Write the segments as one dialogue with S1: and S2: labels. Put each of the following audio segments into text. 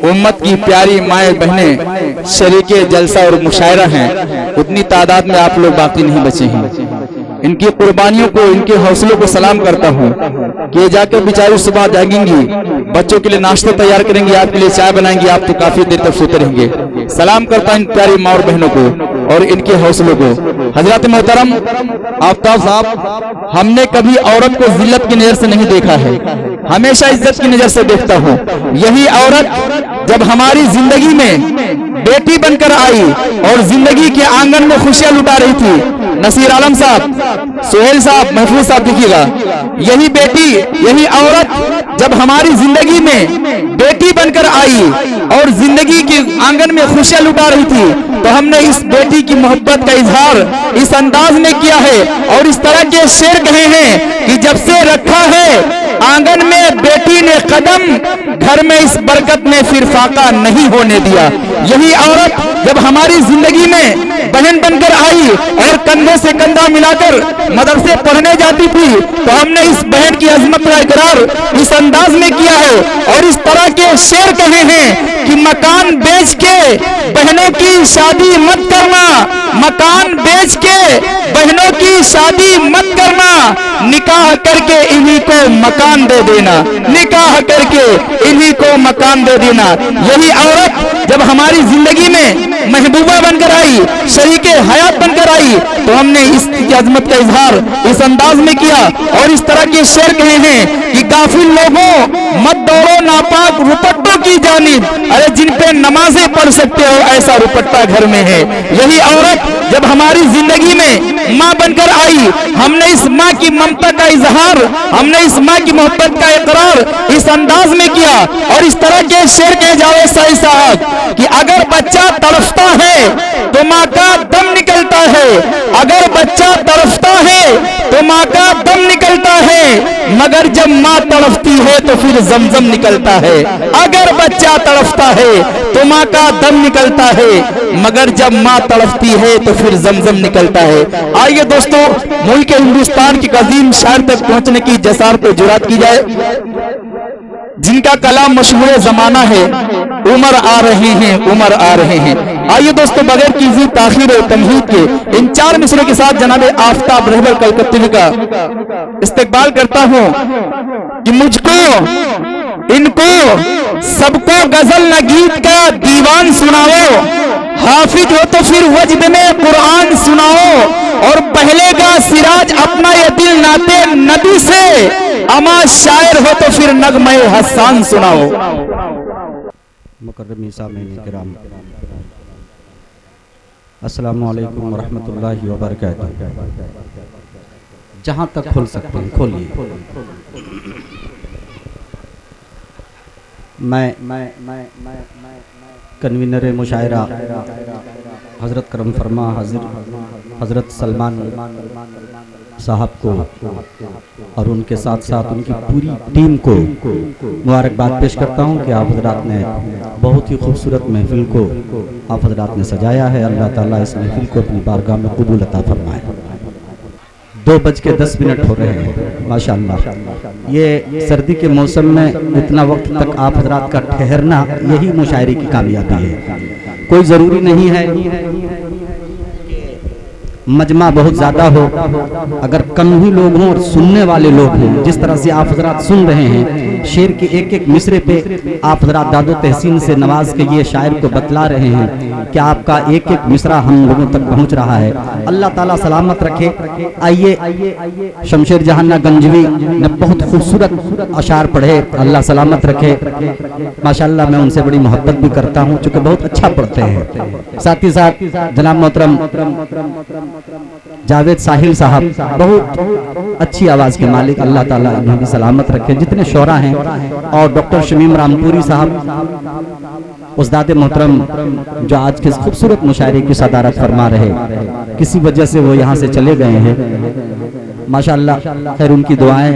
S1: उम्मत की प्यारी माएँ बहनें शरीके जलसा और मुशायरा हैं, उतनी तादाद में आप लोग बाकी नहीं बचे हैं। इनकी कुर्बानियों को, इनके हौसलों को सलाम करता हूँ कि ये जाकर बेचारी सुबह जागेंगी, बच्चों के लिए नाश्ता तैयार करेंगी, आपके लिए चाय बनाएंगी, आप तो काफी देर तक सोते रहेंगे। सलाम करता हूँ इन प्यारी माँ और बहनों को और इनके हौसलों को। हजरत मोहतरम आफ्ताब साहब, हमने कभी औरत को जिल्लत की नजर से नहीं देखा है, हमेशा इज्जत की नजर से देखता हूँ। यही औरत जब हमारी जिंदगी में बेटी बनकर आई और जिंदगी के आंगन में खुशियां लुटा रही थी, नसीर आलम साहब, सोहेल साहब, महफूज साहब, देखिएगा, यही बेटी, यही औरत जब हमारी जिंदगी में बेटी बनकर आई और जिंदगी के आंगन में खुशियां लुटा रही थी, तो हमने इस बेटी की मोहब्बत का इजहार इस अंदाज में किया है और इस तरह के शेर कहे हैं कि जब से रखा है आंगन में बेटी ने कदम, घर में इस बरकत ने फिर फाका नहीं होने दिया। यही औरत जब हमारी जिंदगी में बहन बनकर आई और कंधे से कंधा मिलाकर मदरसे पढ़ने जाती थी, तो हमने इस बहन की अजमत का इकरार इस अंदाज में किया है और इस तरह के शेर कहे हैं कि मकान बेच के बहनों की शादी मत करना, मकान बेच के बहनों की शादी मत करना, निकाह करके इन्हीं को मकान दे देना, निकाह करके इन्हीं को मकान दे देना। यही औरत जब हमारी जिंदगी में महबूबा बनकर आई, शरीके हयात बनकर आई, तो हमने इसकी अजमत का इजहार इस अंदाज में किया और इस तरह के शेर कहे हैं कि गाफिल लोगों मत दौड़ो नापाक रुपट्टों की जानिब, अरे जिन पे नमाजें पढ़ सकते हो ऐसा रुपट्टा घर में है। यही औरत जब हमारी जिंदगी में माँ बनकर आई, हमने इस माँ की ममता का इजहार, हमने इस माँ की मोहब्बत का इकरार इस अंदाज में किया और इस तरह के शेर कहे जावे साईं साहब कि अगर बच्चा तड़फता है तो माँ का दम निकलता है, अगर बच्चा तड़फता है तो माँ का दम निकलता है, मगर जब माँ तड़फती है तो फिर जमजम निकलता है। अगर बच्चा तड़फता है तो माँ का दम निकलता है, मगर जब माँ तड़फती है तो फिर जमजम निकलता है। आइए दोस्तों, मुल्क हिंदुस्तान की अजीम शायर तक पहुंचने की जसारत और जुरात की जाए, जिनका कलाम मशहूर जमाना है, उमर आ रहे हैं, उमर आ रहे हैं। आइए दोस्तों, बगैर किसी ताखीर और तमहीद के इन चार मिसरों के साथ जनाब आफ्ताब रहबर कलकत्ते का इस्तकबाल करता हूं कि मुझको, इनको, सबको गजल न गीत का दीवान सुनाओ, हाफिज हो तो फिर वजद में कुरान सुनाओ, और पहले का सिराज अपना ये दिल नाते नबी से, अमा शायर हो तो फिर नगमे हसन सुनाओ।
S2: मुकर्रम सामीन किराम, अस्सलामु अलैकुम वरहमतुल्लाहि वबरकातुहू। जहां तक खोल सकते हैं खोलिए। मैं कन्वीनर मुशायरा हजरत करम फरमा हजरत सलमान साहब को और उनके साथ साथ उनकी पूरी टीम को मुबारकबाद पेश करता हूं कि आप हजरात ने बहुत ही खूबसूरत महफिल को आप हजरात ने सजाया है। अल्लाह ताला इस महफिल को अपनी बारगाह में कबूल अता फरमाए। 2:10 हो रहे हैं माशाअल्लाह। ये सर्दी के मौसम में इतना वक्त तक आप हजरात का ठहरना, यही मुशायरे की कामयाबी है। कोई ज़रूरी नहीं है मजमा बहुत ज़्यादा हो, अगर कम ही लोग हों और सुनने वाले लोग हों, जिस तरह से आप हजरात सुन रहे हैं, शेर के एक एक मिसरे पे आप हजरात दादो तहसीन से नवाज के ये शायर को बतला रहे हैं कि आपका एक एक मिसरा हम लोगों तक पहुंच रहा है। अल्लाह ताला सलामत रखे। आइए, शमशेर जहाना गंजवी ने बहुत खूबसूरत अशार पढ़े, अल्लाह सलामत रखे। माशाअल्लाह मैं उनसे बड़ी मोहब्बत भी करता हूँ, चूँकि बहुत अच्छा पढ़ते हैं। साथ ही साथ जनाब मोहतरम जावेद साहिल साहब बहुत अच्छी आवाज़ के मालिक, अल्लाह ताला इन्हें भी सलामत रखे। जितने शोरा हैं, और डॉक्टर शमीम रामपुरी साहब उस्ताद मोहतरम जो आज के खूबसूरत मुशायरे की सदारत फरमा रहे, किसी वजह से वो यहाँ से चले गए हैं। माशाअल्लाह खैर उनकी दुआएं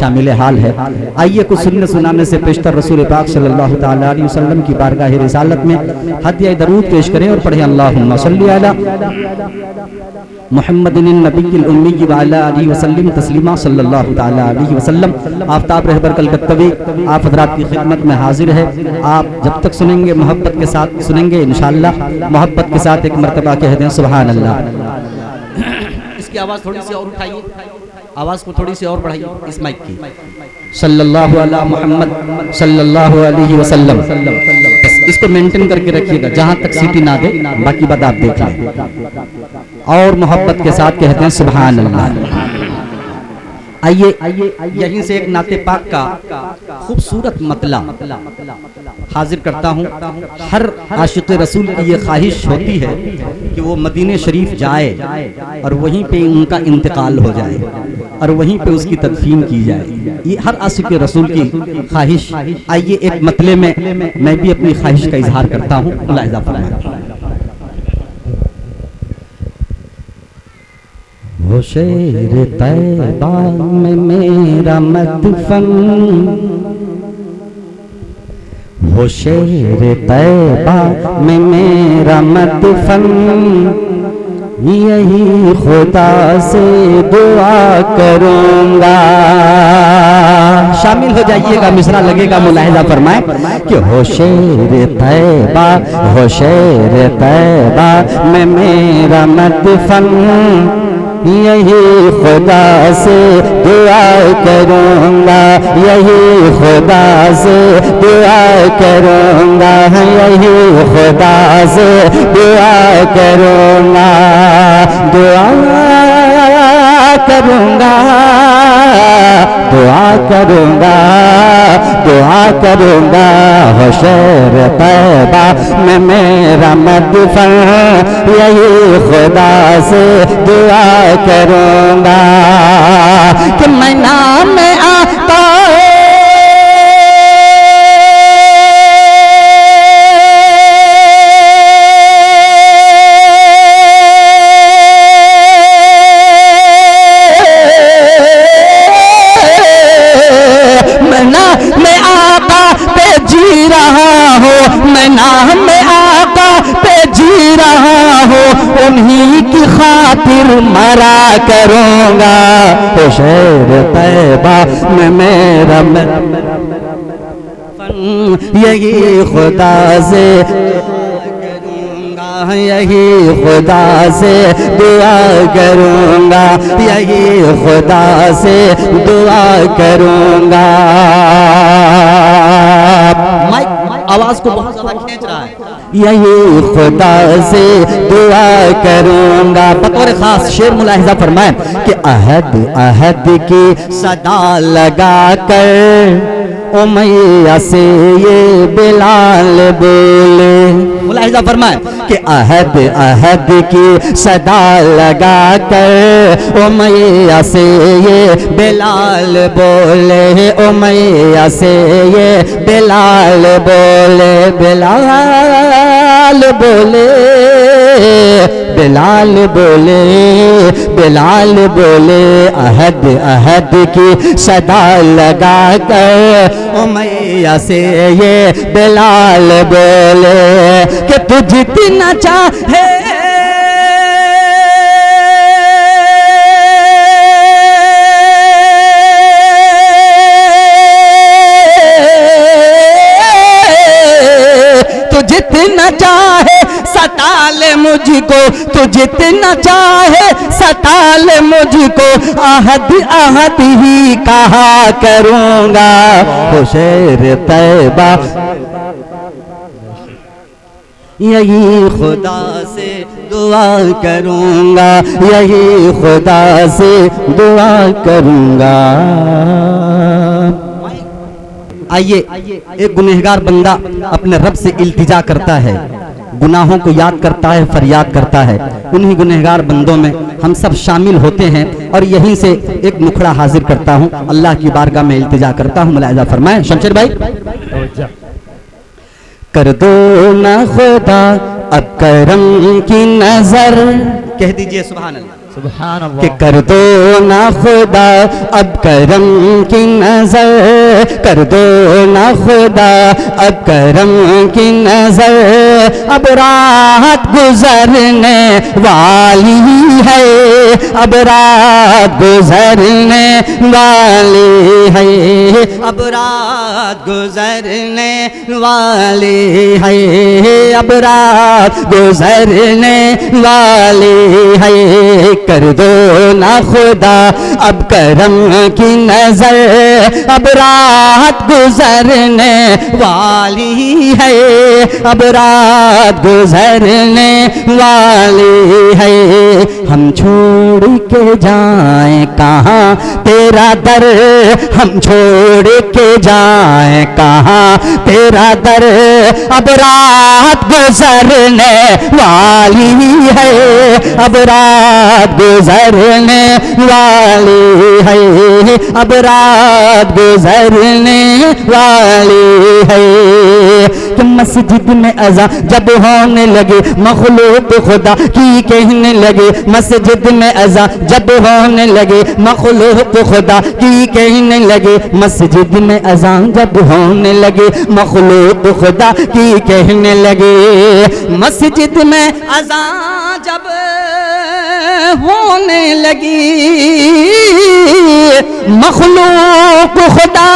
S2: शामिल हाल है। आइए कुछ सुनने सुनाने से पेशतर रसूल पाक सल्लल्लाहु ताला अलैहि वसल्लम की बारगाह रिसालत में हदिया दरूद पेश करें और पढ़ें अल्लाहुम्मा सल्ली अला मुहम्मदिन नबील उम्मी व अला आलिहि वसल्लम तस्लीमा सल्लल्लाहु ताला अलैहि वसल्लम। आफ्ताब रहबर कलकत्तवी आप हज़रात की खिदमत में हाजिर है। आप जब तक सुनेंगे मोहब्बत के साथ सुनेंगे इंशाअल्लाह। मोहब्बत के साथ एक मरतबा कहते हैं सुभान अल्लाह। इसकी आवाज़ थोड़ी सी और उठाइए, आवाज़ को थोड़ी सी और बढ़ाइए इस माइक की। सल्लल्लाहु अला मुहम्मद सल्लल्लाहु अलैहि वसल्लम। बस इसको मेंटेन करके रखिएगा, जहाँ तक सीटी ना दे बाकी बात आप देख लें। और मोहब्बत के साथ कहते हैं सुभान अल्लाह। आइए यहीं से एक नाते पाक का खूबसूरत मतला हाजिर करता हूँ। हर आशिक़ रसूल की ये ख्वाहिश होती है कि वो मदीने शरीफ जाए और वहीं पे उनका इंतकाल हो जाए और वहीं पे उसकी तदफीन की जाए। ये हर आशिक़ रसूल की ख्वाहिश। आइए एक मतले में मैं भी अपनी ख्वाहिश का इजहार करता हूँ। मुलाहिज़ा फरमाएं। हो शेर तैबा में मेरा मदफन, हो शेर तैबा में मेरा मदफन, यही खुदा से दुआ करूँगा। शामिल हो जाइएगा, मिसरा लगेगा। मुलाहिज़ा फरमाएं कि हो शेर तैबा, हो शेर तैबा में मेरा मदफन, यही खुदा से दुआ करूँगा, यही खुदा से दुआ करूँगा, यही खुदा से दुआ करूँगा, दुआ करूँगा, दुआ करूँगा, दुआ करूँगा। हो शेर तैबा में मेरा मदफन, यही खुदा से दुआ करूँगा कि मैं नाम आता उन्हीं की खातिर मरा करूँगा। तो शेर तैबा में मेरा यही खुदा से करूँगा, यही खुदा से दुआ करूँगा, यही खुदा से दुआ करूँगा। आवाज को बहुत ज्यादा खींच रहा है। यही खुदा से दुआ करूँगा। बतौर खास शेर मुलाहिज़ा फरमाएं कि अहद अहद की सदा लगा कर उमैया से ये बिलाल बोले। मुलाहिज़ा फरमाएं कि अहद अहद की सदा लगा कर उमैया से ये बिलाल बोले, उमैया से ये बिलाल बोले, बिलाल बोले, बिलाल बोले, बिलाल बोले। अहद अहद की सदा लगा कर उमैया से ये बिलाल बोले कि तू जितना चाहे तू जितना चाहे सता ले मुझको, तू जितना चाहे सता ले मुझको, आहद आहद ही कहा करूँगा। हो शेर तैबा यही खुदा से दुआ करूँगा, यही खुदा से दुआ करूँगा। आइए एक गुनहगार बंदा अपने रब से इल्तिजा करता है, गुनाहों को याद करता है, फरियाद करता है। उन्हीं गुनहगार बंदों में हम सब शामिल होते हैं और यहीं से एक मुखड़ा हाजिर करता हूँ, अल्लाह की बारगाह में इल्तिजा करता हूँ। मुलाहिज़ा फरमाएं शमशेर भाई। कर दो ना खुदा अब करम की नजर, कह दीजिए सुभान अल्लाह।
S3: सुभान
S2: कि
S3: अल्लाह।
S2: कर दो ना खुदा अब करम की नजर, कर दो ना खुदा अब करम की नजर, अब रात गुजरने वाली है, अब रात गुजरने वाली है, अब रात गुजरने वाली है, अब रात गुजरने वाली है। कर दो ना खुदा अब करम की नजर, अब रात गुजरने वाली है, अब रात गुजरने वाली है। हम छोड़ के जाएं कहाँ तेरा दर, हम छोड़ के जाएं कहाँ तेरा दर, अब रात गुजरने वाली है, अब रात गुजरने वाली है, अब रात गुजरने वाली है। कि मस्जिद में अज़ां जब होने लगे मखलूक खुदा की कहने लगे, मस्जिद में अज़ां जब होने लगे मखलूक खुदा की कहने लगे, मस्जिद में अज़ां जब होने लगे मखलूक खुदा की कहने लगे, मस्जिद में अज़ां जब होने लगी मखलूक खुदा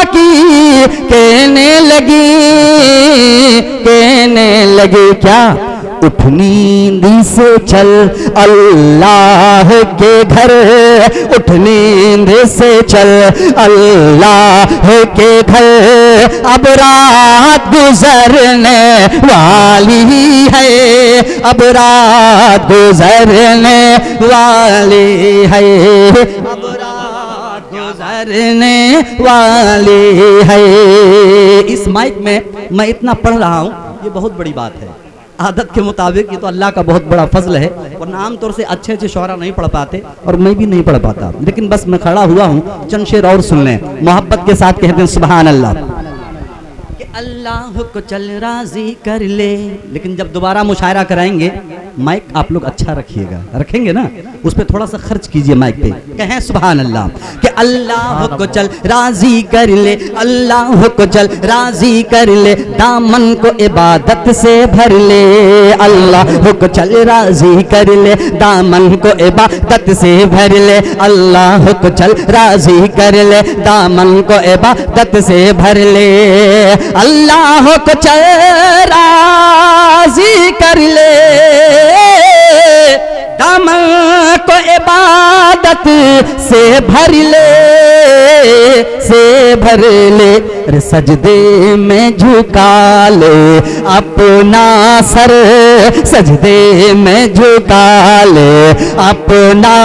S2: की कहने लगी, कहने लगी क्या उठ नींद से चल अल्लाह के घर, उठ नींद से चल अल्लाह के घर, अब रात गुजरने वाली है, अब रात गुजरने वाली है, अब रात गुजरने वाली है। इस माइक में मैं इतना पढ़ रहा हूँ, ये बहुत बड़ी बात है। आदत के मुताबिक ये तो अल्लाह का बहुत बड़ा फजल है, वरना आमतौर से अच्छे अच्छे शोरा नहीं पढ़ पाते और मैं भी नहीं पढ़ पाता, लेकिन बस मैं खड़ा हुआ हूँ, चंद शेर और सुन लें, मोहब्बत के साथ कहते हैं सुभान अल्लाह। कि अल्लाह को चल राजी कर ले, लेकिन जब दोबारा मुशायरा कराएंगे माइक आप लोग अच्छा रखिएगा, रखेंगे ना, उस पर थोड़ा सा खर्च कीजिए माइक पे, कहें सुभान अल्लाह। कि अल्लाह को चल राजी कर ले, अल्लाह को चल राजी कर ले, दामन को इबादत से भर ले, अल्लाह को चल राजी कर ले, दामन को इबादत से भर ले, अल्लाह को चल राजी कर ले, दामन को इबादत से भर ले, अल्लाह को चल राजी कर ले, दामन को इबादत से भर ले, से भर ले, अरे सजदे में झुका ले अपना सर, सजदे में झुका ले अपना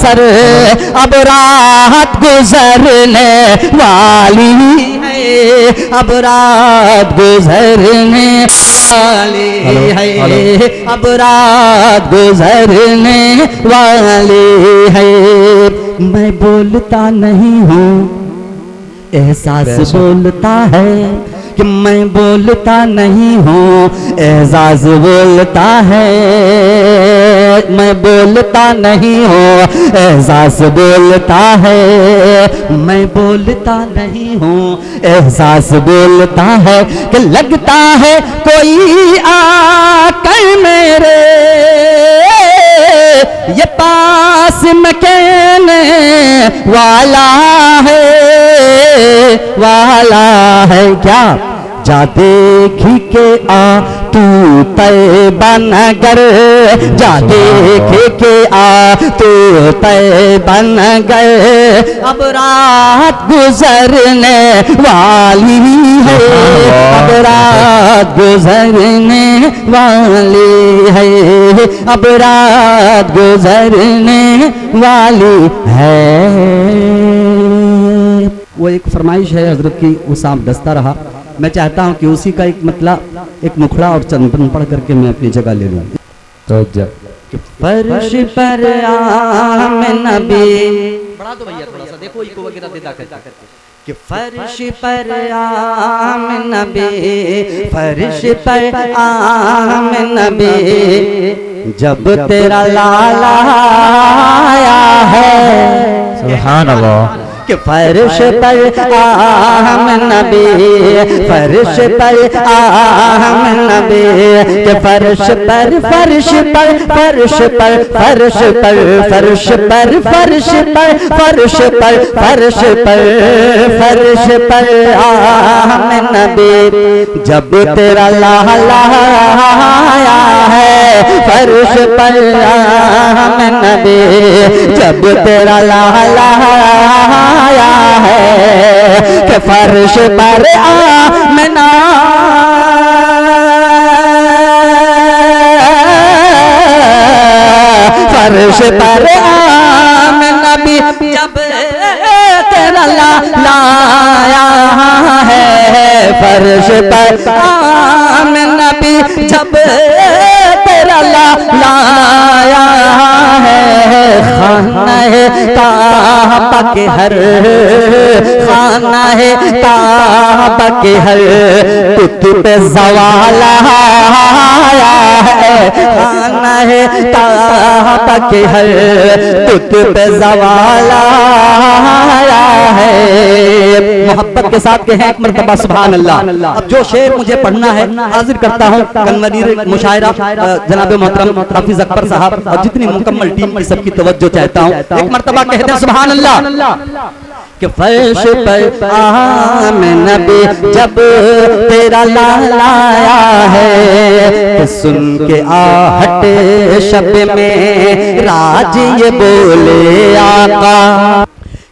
S2: सर, अब रात गुजरने वाली है, अब रात गुजरने वाली है, अब रात गुजरने वाली है। मैं बोलता नहीं हूँ एहसास बोलता है, कि मैं बोलता नहीं हूँ एहसास बोलता है, मैं बोलता नहीं हूँ एहसास बोलता है, मैं बोलता नहीं हूँ एहसास बोलता है, कि लगता है कोई आकर मेरे ये पास में कहने वाला है, वाला है क्या, जा देखी के आ तू तैबा नगर, जा देखे के आ तू तैबा नगर, अब रात गुजरने वाली है, अब रात गुजरने वाली है, अब रात गुजरने वाली है। वो एक फरमाइश है हजरत की, वो सांप डसता रहा, मैं चाहता हूँ कि उसी का एक मतलब एक मुखड़ा और चंदन पढ़ करके मैं अपनी जगह ले लूँ। तो फर्श पर आम नबी, बढ़ा दो भैया थोड़ा सा, देखो इको वगैरह दे दा करके, कि फर्श पर आम नबी, फर्श पर आम नबी, जब तेरा लाला आया है,
S3: सुभान अल्लाह,
S2: कि फर्श पर आम नबी, फर्श पर आम नबी, कि फर्श पर फर्श पर फर्श पर फर्श पर फर्श पर फर्श पर फर्श पर फर्श पर फर्श पर आम नबी, जब तेरा लाला आया है, फर्श पर आम नबी, जब तेरा लाला आया है, कि फर्श पर आमना फर्श पर आमना भी जब तेरा लाला आया है, फर्श पर आमना भी जब तेरा लाला आया है, खाना है काबा के हर, खाना है काबा के हर कुतुब पे ज़वाल आया है, खाना है काबा के हर कुतुब पे ज़वाल आया है। मोहब्बत के साथ कहें एक मरतबा सुभान अल्लाह। अब जो शेर मुझे पढ़ना है हाजिर करता हूँ कन्वीर मुशायरा जनाब मोहतरम हाफिज अकबर साहब और जितनी मुकम्मल टीम की सबकी तवज्जो चाहता हूँ। एक मरतबा कहते हैं सुभान अल्लाह, कि फर्श पर आम नबी जब तेरा लाला आया है, कि सुन के आहट शब में राज ये बोले आका,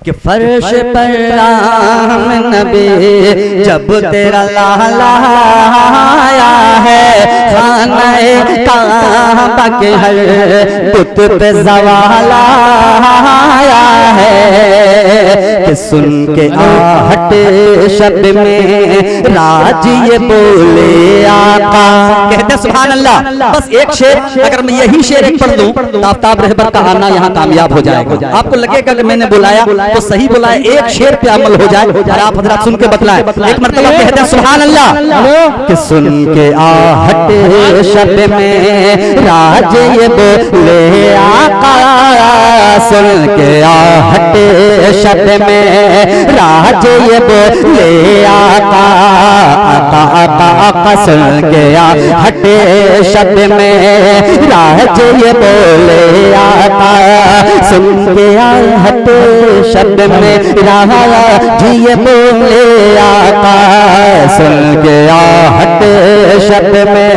S2: कि फर्श पर आम नबी जब तेरा लाला आया है, खाना काबा के हर बुत पे ज़वाल आया है, कि सुन के आहट शब में राज ये बोले आका। कहते सुभान अल्लाह। बस एक शेर, अगर मैं यही शेर एक पढ़ दूं तो आफ्ताब रहबर का आना यहाँ कामयाब हो जाएगा। आपको लगेगा कि मैंने बुलाया तो सही बुलाया, एक शेर पे अमल हो जाए और आप हजरात सुन के बतलाएं। एक मरतबा कहते हैं सुभान अल्लाह, कि सुन के आहट शब में राज ये बोले आका, सुन के आहट शब में राज ये बोले आका, आका आका आका, सुन के आहट शब में राज ये बोले आका, सुन के आहट शब में राज ये बोले आका, सुन के आहट शब में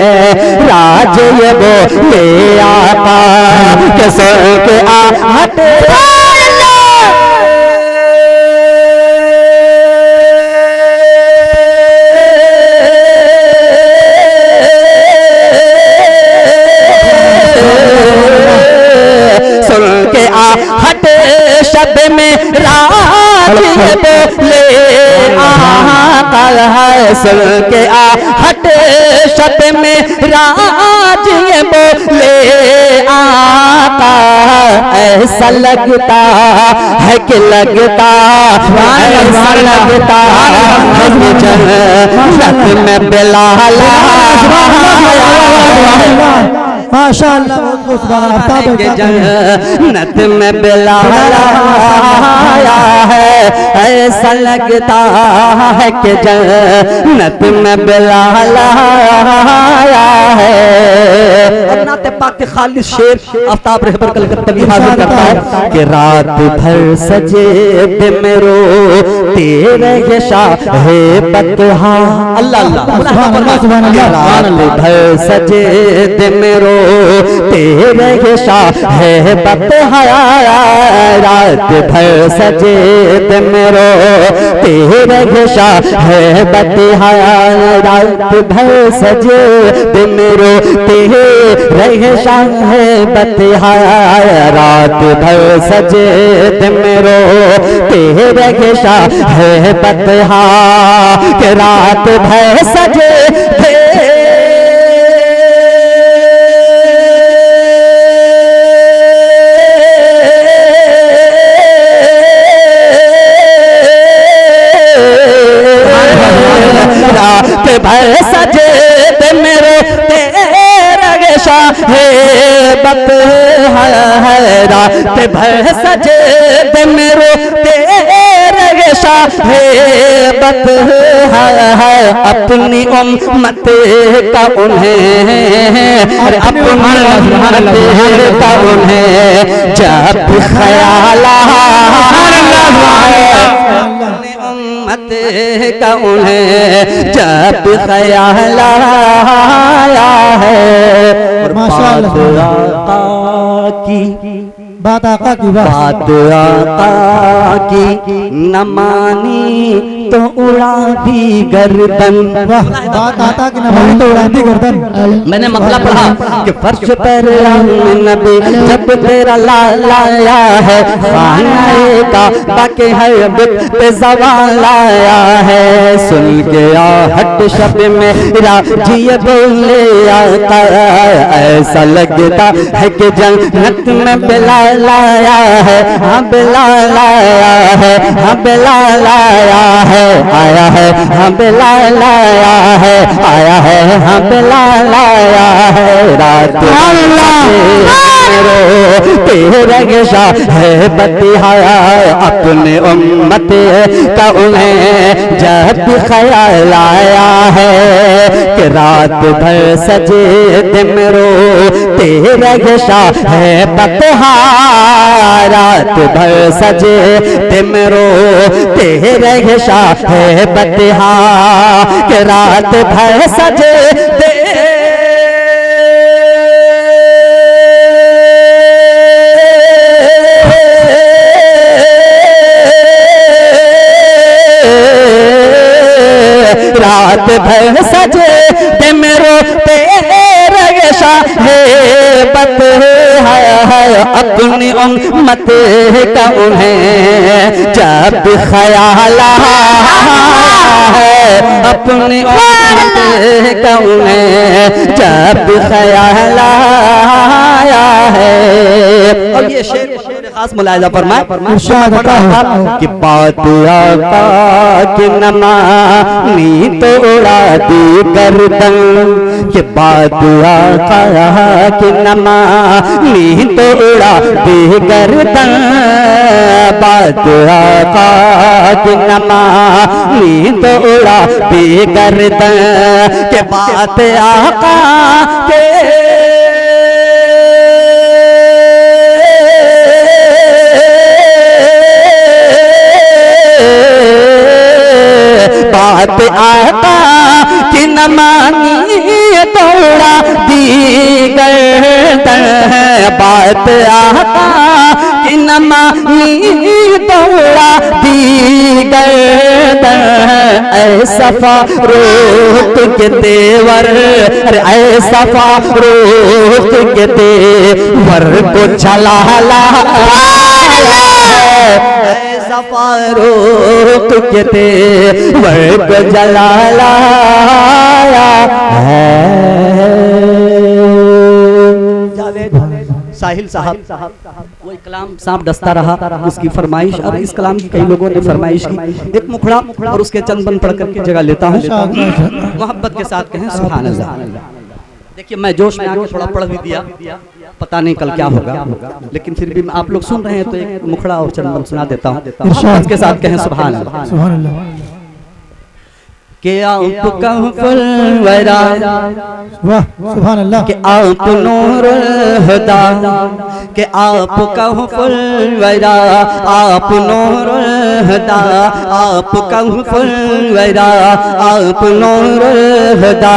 S2: राज ये बोले आका, कि सुन के आहट सुन के आहट शब में राज ये बोले आका है, सुन के आहट शब में राज ये बोले आका, ऐसा लगता है कि लगता, ऐसा लगता है कि जन्नत में बिलाल माशाअल्लाह, जन्नत में बिलाल आया है, ऐसा लगता है कि जन्नत में बिलाल आया है। अब नाते पाक के खालिद शेर आफ्ताब रहबर कलकत्ता हाजिर करता है, कि रात भर सजे बिमरो तेरे ये शाहे बतहा, अल्लाह अल्लाह, रात भर सजे दिमरो तेरे ये शाहे बतहा, रात भर सजे दिमरो तेरे ये शाहे बतहा, रात भर सजे दिमरो तेरे ये शाहे बतहा, रात भर सजे दिमरो तेरे ये शाहे बतहा, कि रात भर सजे रात भर सजे मेरे तेरा शाह हेबत है रात भर सजदे में रोते रहे हेबत है अपनी उम्मत का उन्हें अपनी उम्मत का उन्हें जब ख्याल अपनी उम्मत का उन्हें जब ख्याल आया है बात आका की बात आका की न मानी तो उड़ा दी गर्दन बात आका की न मानी तो उड़ा दी गर्दन। मैंने मसला पढ़ा कि फर्श पर नबी जब तेरा लाया है खानाए का बाकी है पे सवाल आया है सुन के हट शब्द मेरा जिए बोले आका ऐसा लगता है कि जन्नत में बिलाल आया है हाँ बिलाल आया है हाँ बिलाल आया है आया है हाँ बिलाल आया है आया है हाँ बिलाल आया है रात तेरे शाह है बतिहाया अपने उम्मत का उन्हें जब ख्याल आया है कि रात भर सजे दिन रो तेरे शाह है बतिहाया रात भर सजे दिन रो तेरे शाह है बतिहा कि रात भर सजे दे रात भर सजे दे मेरो तेरे शाह हेबत है अपनी उम्मत का उन्हें जब ख्याल है अपनी उम्मत का उन्हें जब ख्याल आया है। और ये शेर खास मुलाहिजा फरमाए कि बात आका की नमानी तो उड़ा दी गर्दन कि बात आका की नमानी तो उड़ा दी गर्दन बात आका की नमानी तो उड़ा दी गर्दन के बात आका के बात आका कि न मानी तोड़ा दी गर्दन बात आका कि न मानी तोड़ा दी गर्दन ऐसा फारूक के तेवर अरे ऐसा फारूक के तेवर को चला ऐसा फारूक के तेवर को जलाया साहिल साहब वो कलाम सांप डसता रहा उसकी फरमाइश। अब इस कलाम की कई लोगों ने फरमाइश की एक मुखड़ा और उसके चंद बंद पढ़ करके जगह लेता हूँ मोहब्बत के साथ कहें सुभान अल्लाह। देखिए मैं जोश में आके थोड़ा पढ़ भी दिया पता नहीं कल क्या होगा लेकिन फिर भी आप लोग सुन रहे हैं तो एक मुखड़ा और चंद बंद सुना देता हूँ मोहब्बत के साथ कहें सुभान अल्लाह। के आप कहफुलवरा वाह सुभान अल्लाह के आप नूरुल हुदा के आप कहफुलवरा आप नूरुल हुदा आप कहफुलवरा आप नूरुल हुदा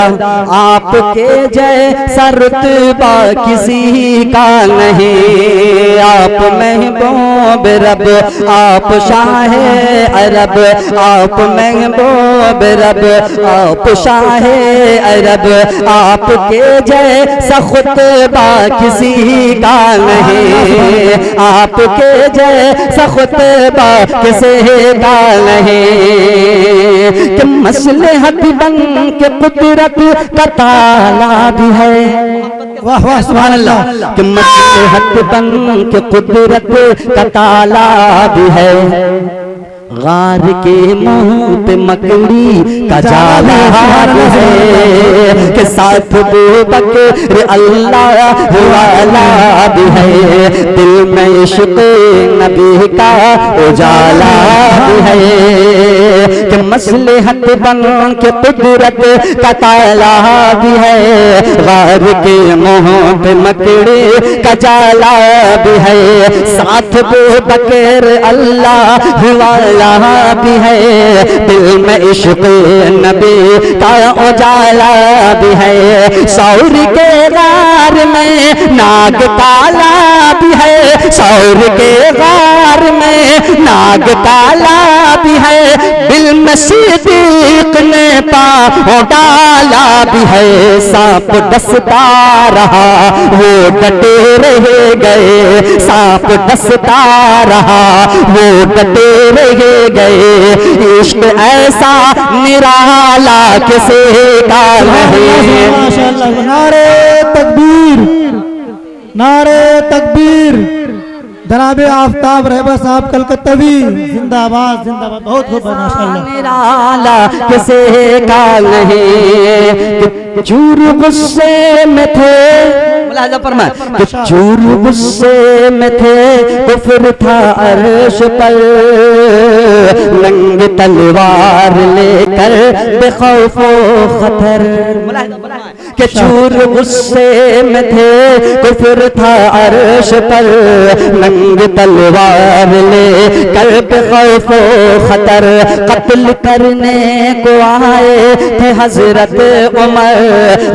S2: आपके जैसा रुतबा किसी का नहीं आप महबूब रब आप शाह अरब आप महबूब रब आप शाह अरब आपके जैसा खुतबा किसी का नहीं आपके जैसा खुतबा किसी का नहीं कि मसलहत बन के कुदरत का ताला भी है वाह वाह सुभान अल्लाह कि मसलहत बन के कुदरत का ताला भी है गार के मुंह पे मकड़ी का जाला है के साथ बू बकर अल्लाह वाला भी है, दिल में इश्क़ नबी का उजाला भी है कि मसलहत बन के कुदरत का ताला भी है, गार के मुंह पे मकड़ी का जाला भी है, साथ बू बकर अल्लाह वाला भी है, दिल में इश्क़ नबी का उजाला भी है। सौर के गार में नाग काला भी है, सौर के गार में नाग काला भी है, दिल में सिद्दीक़ ने पाँव डाला भी है, सांप डसता रहा वो डटे रह गए, सांप डसता रहा वो डटे रह गए, इश्क ऐसा निराला किसी का नहीं।
S4: माशाअल्लाह, नारे तकबीर, नारे तकबीर। जनाब आफ्ताब रहबर साहब कलकत्तवी जिंदाबाद जिंदाबाद। बहुत खूब माशाअल्लाह।
S2: निराला किसी का नहीं, चूर गुस्से में थे, चूर गुस्से में थे, कुफ्र था अर्श पर, नंग तलवार लेकर बेखौफो खतर, के चूर गुस्से में थे, कुफ्र था अर्श पर, नंग तलवार लेकर बेखौफो खतर, कत्ल करने को आए थे हजरत उमर,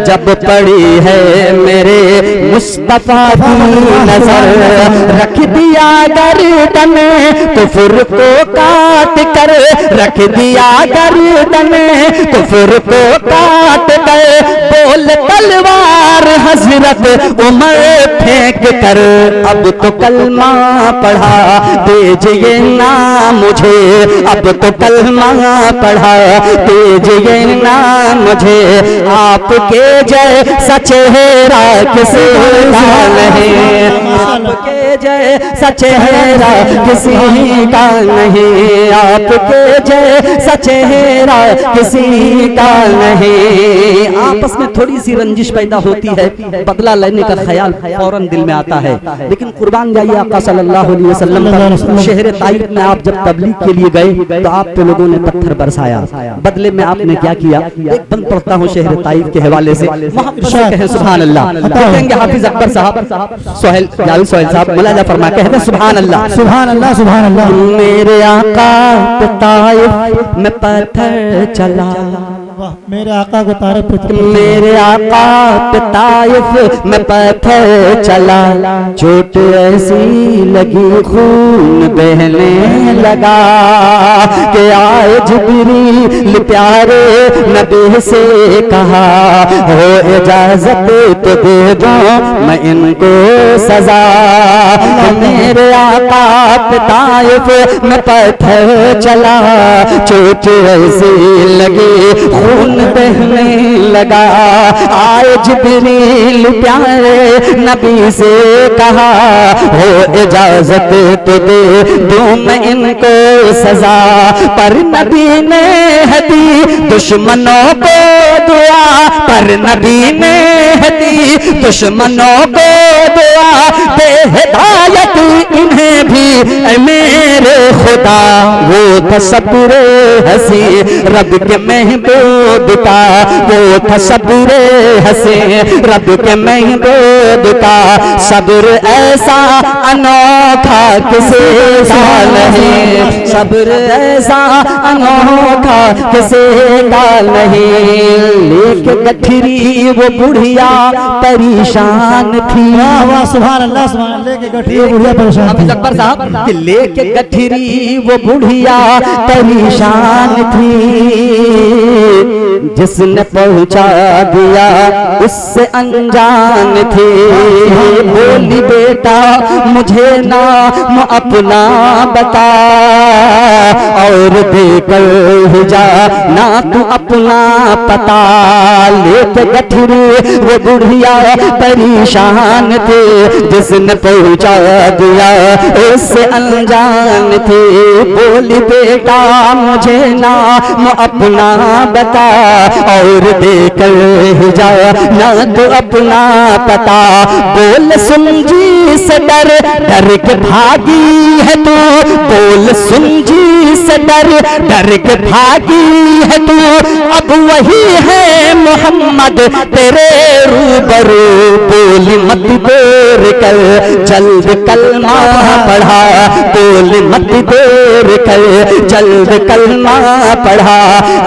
S2: जब पड़ी है मेरे मुस्तफा की नजर, रख दिया गर्दन कुफ्र को काट कर, रख दिया गर्दन कुफ्र को काट कर, बोल तलवार हजरत उमर फेंक कर, अब तो कलमा पढ़ा दीजिए ना मुझे, अब तो कलमा पढ़ा दीजिए ना मुझे, आपके जैसा चेहरा किसी का नहीं, आपके जैसा चेहरा किसी का नहीं, आपके जैसा चेहरा किसी का नहीं। आपस में थोड़ी सी रंजिश पैदा होती है, बदला लेने का ख्याल फौरन दिल में आता है, लेकिन कुर्बान जाइए आका सल्लल्लाहु अलैहि वसल्लम पर। शहर ताइफ में आप जब तबलीग के लिए गए तो आप पे लोगों ने पत्थर बरसाया, बदले में आपने क्या किया? एक बंद पढ़ता हूँ शहर ताइफ के हवाले से, कहें सुभान अल्लाह, कहेंगे हाफिज अकबर साहब, सोहेल जावेद सोहेल साहब मुलाजा फरमा, कहते हैं सुभान अल्लाह,
S4: सुभान अल्लाह, सुभान अल्लाह।
S2: मेरे आका पे ताइफ में पत्थर चला,
S4: मेरे आका को तारीफ पे,
S2: मेरे आका पे ताइफ में पत्थर चला, चोट ऐसी लगी खून बहने लगा, कि आए जिब्रील प्यारे नबी से कहा, हो इजाजत तो दे दो मैं इनको सजा, मेरे आका पे ताइफ में पत्थर चला, चोट ऐसी लगी खून बहने लगा, आए जिब्रील प्यारे नबी से कहा, हो इजाजत तो दे दूं मैं इनको सजा, पर नबी ने दी दुश्मनों को दुआ, पर नबी ने दी दुश्मनों को दुआ, दे हिदायत इन्हें भी ऐ मेरे खुदा, वो तसब्बुर हसी रब के महबूब का, वो तसब्बुर हसी रब के महबूब का, सब्र ऐसा अनोखा किसी का नहीं, सब्र ऐसा अनोखा किसी का नहीं, लेके गठरी वो बुढ़िया परेशान थी,
S4: वाह सुभान अल्लाह, सुभान अल्लाह। लेके गठरी बुढ़िया परेशान थी,
S2: अकबर साहब लेके गठरी वो बुढ़िया परेशान थी, जिसने पहुंचा दिया उससे अनजान थी, बोली बेटा मुझे नाम अपना बता, और देकर ही जा ना तू अपना पता, लेके गठरी वो बुढ़िया परेशान थे, जिसने पहुंचा दिया उससे अनजान थी। बोली बेटा मुझे नाम अपना बता, और देकर ही जा ना तो अपना पता। बोल सुन जी से डर डर के भागी है तू, बोल सुन जी से डर डर के भागी है तू। अब वही है मोहम्मद तेरे रूबरू, बोल मत देर कर जल्द कलमा पढ़ा, बोल मत देर कर जल्द कलमा पढ़ा।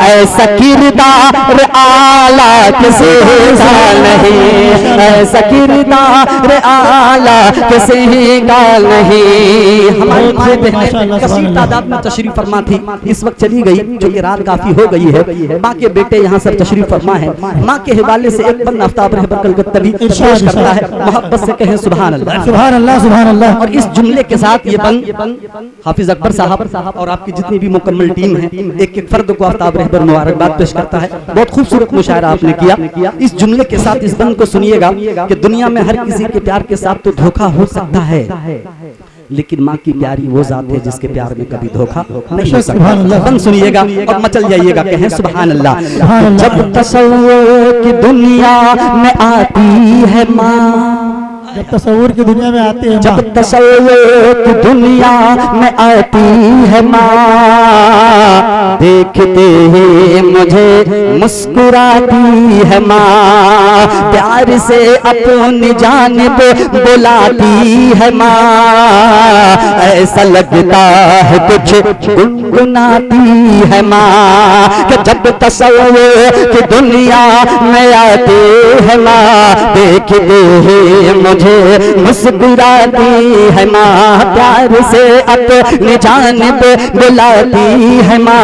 S2: ऐसा किरदार आला किसी का नहीं, ऐसा किरदार आला किसी का नहीं। हमारी माँ बहनें कसीर तादाद में तशरीफ फरमा थी, इस वक्त चली गई, जो कि रात काफी हो गई है। माँ के बेटे यहाँ सब तशरीफ फरमा है। माँ के हवाले से एक बंद आफ्ताब रहबर कलकत्तवी पेश करता है, मोहब्बत से कहें सुभान अल्लाह,
S4: सुभान अल्लाह, सुभान अल्लाह।
S2: और इस जुमले के साथ ये बंद हाफिज अकबर साहब और आपकी जितनी भी मुकम्मल टीम है, एक एक फर्द को आफ्ताब रहबर मुबारकबाद पेश करता है। बहुत खूबसूरत मुशायरा आपने किया। इस जुमले के साथ इस बंद को सुनिएगा कि दुनिया में हर किसी के प्यार के साथ तो धोखा हो सकता है, लेकिन माँ की प्यारी वो जात है जिसके प्यार में कभी धोखा नहीं हो सकता। बंद सुनिएगा और मचल जाइएगा, कहें सुभान अल्लाह। जब तसव्वुर की दुनिया में आती है माँ,
S4: जब तसव्वुर की दुनिया में आती है,
S2: जब तसव्वुर की दुनिया में आती है माँ, देखते ही मुझे मुस्कुराती है माँ। प्यार से अपनी जानिब बुलाती है माँ, ऐसा लगता है कुछ गुनगुनाती है माँ। कि जब तसव्वुर की दुनिया में आती है माँ, देखते ही मुझे मुस्कुराती है माँ। प्यार से अपनी जानिब बुलाती है माँ,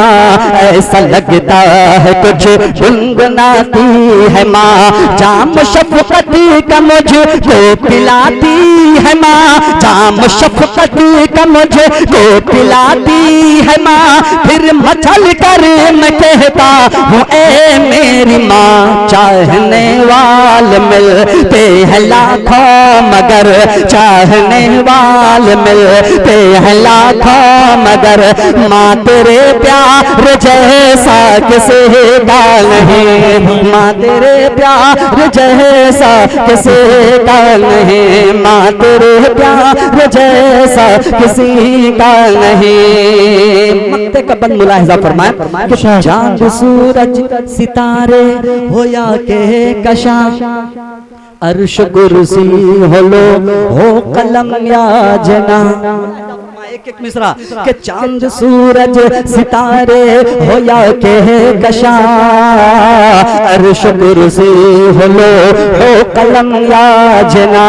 S2: ऐसा लगता है कुछ गुनगुनाती है माँ। जाम शफ़क़त का मुझको पिलाती है माँ, जाम शफ़क़त का मुझको पिलाती है माँ। फिर मचल कर मैं कहता हूँ ए मेरी माँ, चाहने वाले मिलते हैं लाखों, मगर चाहने वाले मिलते हैं लाखों, मगर माँ तेरे प्यार जैसा किसी का नहीं, माँ तेरे प्यार जैसा किसी का नहीं, माँ तेरे प्यार जैसा किसी का नहीं। मक्ते का बंद मुलाहिजा फरमाया कि चांद सूरज सितारे हो या के कशा, अर्श कुर्सी हो लो हो कलम या जना। एक एक मिसरा के चांद सूरज सितारे हो या के कशा, अर्श कुर्सी हो लो हो कलम या जना।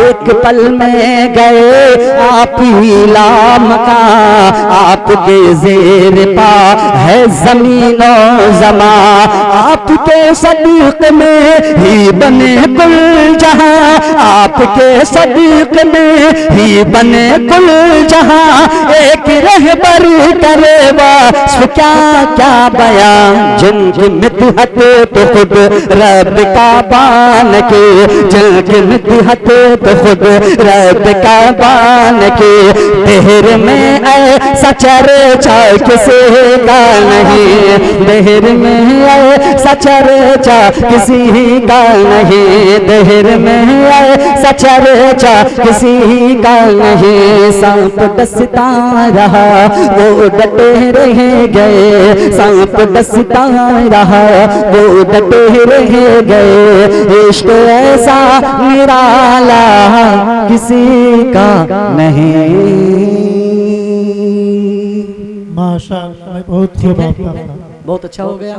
S2: एक पल में गए आप ही लामका, आपके जेर पा है ज़मीनो ज़मा। आपके सदीक़ में ही बने कुल जहां, आपके सदीक़ में ही बने कुल जहां। एक रहबर करेगा क्या क्या बयान, जिनकी मितहत तो खुद रब का बान के, जिनकी मितहत तो खुद रब का बान के। देहर में ऐसा चर्चा किसी का नहीं, देहर में ऐसा चर्चा किसी का नहीं, देहर में ऐसा चर्चा किसी का नहीं। सांप डसता रहा वो डटे रह गए, सांप डसता रहा वो डटे रह गए। इश्क ऐसा निराला किसी का नहीं।
S4: माशाअल्लाह, बहुत खूब,
S2: बहुत अच्छा हो गया।